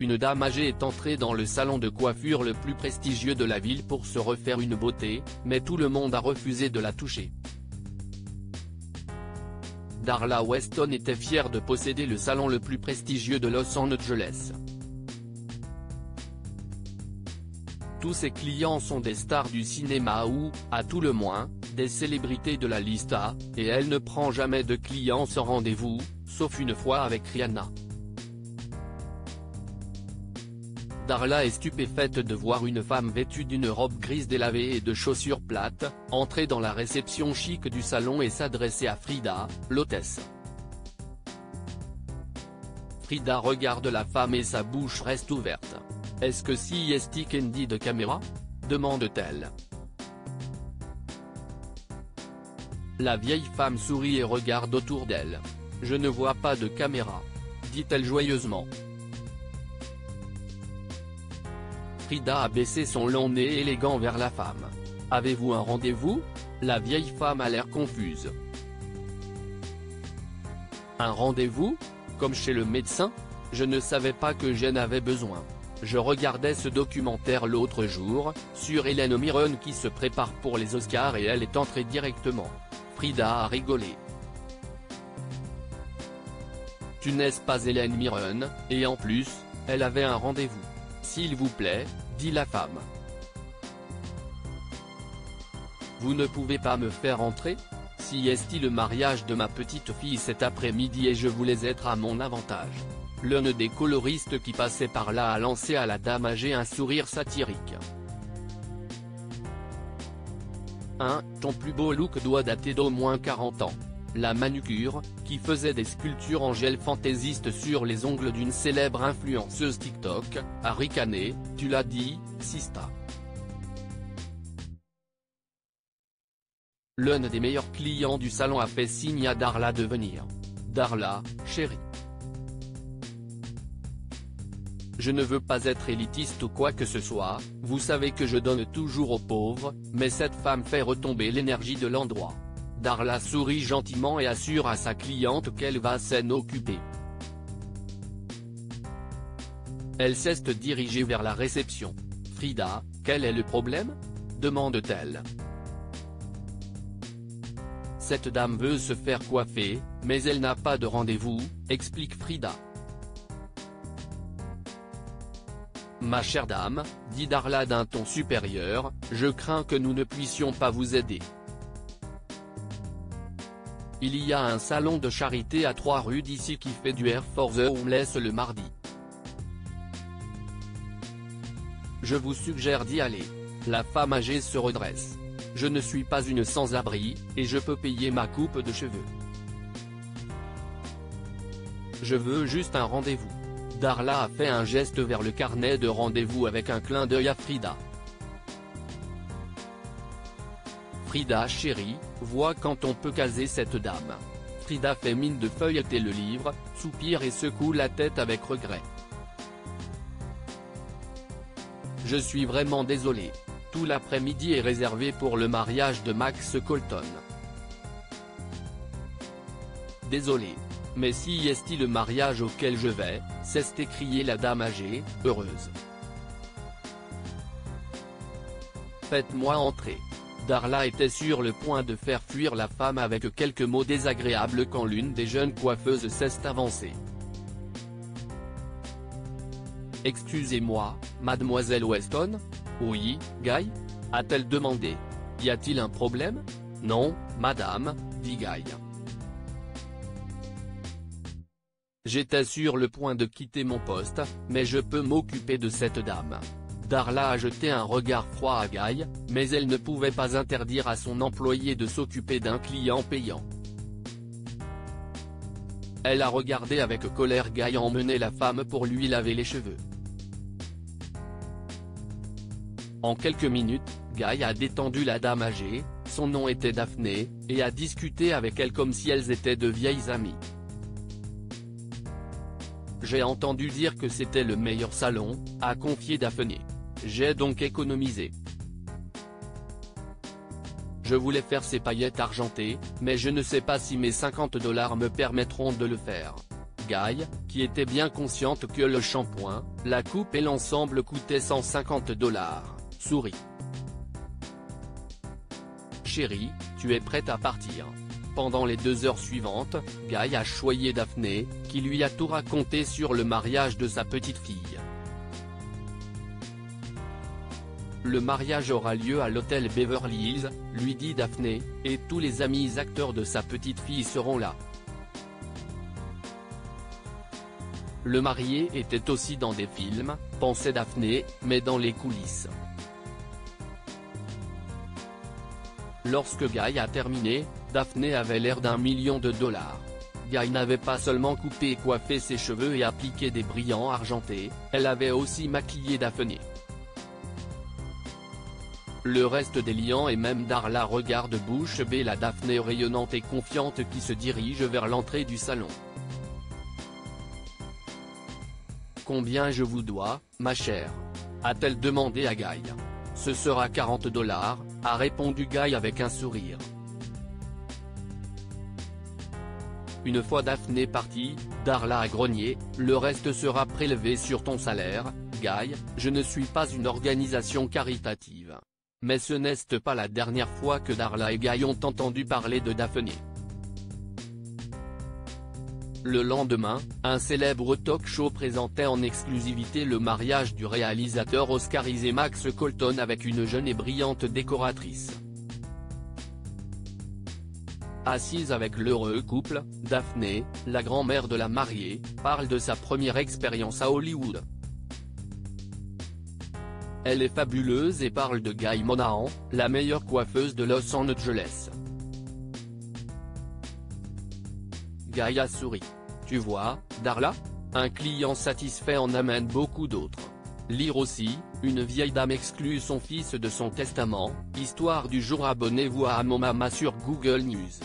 Une dame âgée est entrée dans le salon de coiffure le plus prestigieux de la ville pour se refaire une beauté, mais tout le monde a refusé de la toucher. Darla Weston était fière de posséder le salon le plus prestigieux de Los Angeles. Tous ses clients sont des stars du cinéma ou, à tout le moins, des célébrités de la lista, et elle ne prend jamais de clients sans rendez-vous, sauf une fois avec Rihanna. Darla est stupéfaite de voir une femme vêtue d'une robe grise délavée et de chaussures plates, entrer dans la réception chic du salon et s'adresser à Frida, l'hôtesse. Frida regarde la femme et sa bouche reste ouverte. « Est-ce que si est Candy de caméra ?» demande-t-elle. La vieille femme sourit et regarde autour d'elle. « Je ne vois pas de caméra », dit-elle joyeusement. Frida a baissé son long nez élégant vers la femme. « Avez-vous un rendez-vous ?» La vieille femme a l'air confuse. « Un rendez-vous ? Comme chez le médecin ? Je ne savais pas que j'en avais besoin. Je regardais ce documentaire l'autre jour, sur Helen Mirren qui se prépare pour les Oscars et elle est entrée directement. » Frida a rigolé. « Tu n'es pas Helen Mirren, et en plus, elle avait un rendez-vous. » « S'il vous plaît, » dit la femme. « Vous ne pouvez pas me faire entrer ? Si est le mariage de ma petite fille cet après-midi et je voulais être à mon avantage. » L'un des coloristes qui passait par là a lancé à la dame âgée un sourire satirique. « Ton plus beau look doit dater d'au moins 40 ans. » La manucure, qui faisait des sculptures en gel fantaisiste sur les ongles d'une célèbre influenceuse TikTok, a ricané. « Tu l'as dit, Sista. » L'un des meilleurs clients du salon a fait signe à Darla de venir. « Darla, chérie. Je ne veux pas être élitiste ou quoi que ce soit, vous savez que je donne toujours aux pauvres, mais cette femme fait retomber l'énergie de l'endroit. » Darla sourit gentiment et assure à sa cliente qu'elle va s'en occuper. Elle s'est dirigée vers la réception. « Frida, quel est le problème ? » demande-t-elle. « Cette dame veut se faire coiffer, mais elle n'a pas de rendez-vous, » explique Frida. « Ma chère dame, » dit Darla d'un ton supérieur, « je crains que nous ne puissions pas vous aider. Il y a un salon de charité à 3 rues d'ici qui fait du Air for the Homeless le mardi. Je vous suggère d'y aller. » La femme âgée se redresse. « Je ne suis pas une sans-abri, et je peux payer ma coupe de cheveux. Je veux juste un rendez-vous. » Darla a fait un geste vers le carnet de rendez-vous avec un clin d'œil à Frida. « Frida chérie, vois quand on peut caser cette dame. » Frida fait mine de feuilleter le livre, soupire et secoue la tête avec regret. « Je suis vraiment désolé. Tout l'après-midi est réservé pour le mariage de Max Colton. Désolé. Mais si est le mariage auquel je vais, » s'est écriée la dame âgée, heureuse. « Faites-moi entrer. » Darla était sur le point de faire fuir la femme avec quelques mots désagréables quand l'une des jeunes coiffeuses s'est avancée. « Excusez-moi, mademoiselle Weston ? » « Oui, Guy ?» a-t-elle demandé. « Y a-t-il un problème ? » ?»« Non, madame, » dit Guy. « J'étais sur le point de quitter mon poste, mais je peux m'occuper de cette dame. » Darla a jeté un regard froid à Guy, mais elle ne pouvait pas interdire à son employé de s'occuper d'un client payant. Elle a regardé avec colère Guy emmener la femme pour lui laver les cheveux. En quelques minutes, Guy a détendu la dame âgée, son nom était Daphné, et a discuté avec elle comme si elles étaient de vieilles amies. « J'ai entendu dire que c'était le meilleur salon, » a confié Daphné. « J'ai donc économisé. Je voulais faire ces paillettes argentées, mais je ne sais pas si mes $50 me permettront de le faire. » Guy, qui était bien consciente que le shampoing, la coupe et l'ensemble coûtaient 150 $, sourit. Chérie, tu es prête à partir? Pendant les 2 heures suivantes, Guy a choyé Daphné, qui lui a tout raconté sur le mariage de sa petite fille. Le mariage aura lieu à l'hôtel Beverly Hills, lui dit Daphné, et tous les amis acteurs de sa petite fille seront là. Le marié était aussi dans des films, pensait Daphné, mais dans les coulisses. Lorsque Guy a terminé, Daphné avait l'air d'1 million $. Guy n'avait pas seulement coupé et coiffé ses cheveux et appliqué des brillants argentés, elle avait aussi maquillé Daphné. Le reste des liants et même Darla regarde bouche bée la Daphné rayonnante et confiante qui se dirige vers l'entrée du salon. Combien je vous dois, ma chère? A-t-elle demandé à Guy. Ce sera 40 $, a répondu Guy avec un sourire. Une fois Daphné partie, Darla a grogné, le reste sera prélevé sur ton salaire, Guy, je ne suis pas une organisation caritative. Mais ce n'est pas la dernière fois que Darla et Guy ont entendu parler de Daphné. Le lendemain, un célèbre talk show présentait en exclusivité le mariage du réalisateur oscarisé Max Colton avec une jeune et brillante décoratrice. Assise avec l'heureux couple, Daphné, la grand-mère de la mariée, parle de sa première expérience à Hollywood. Elle est fabuleuse et parle de Guy Monahan, la meilleure coiffeuse de Los Angeles. Guy a souri. Tu vois, Darla? Un client satisfait en amène beaucoup d'autres. Lire aussi, une vieille dame exclut son fils de son testament, histoire du jour. Abonnez-vous à mon Mama sur Google News.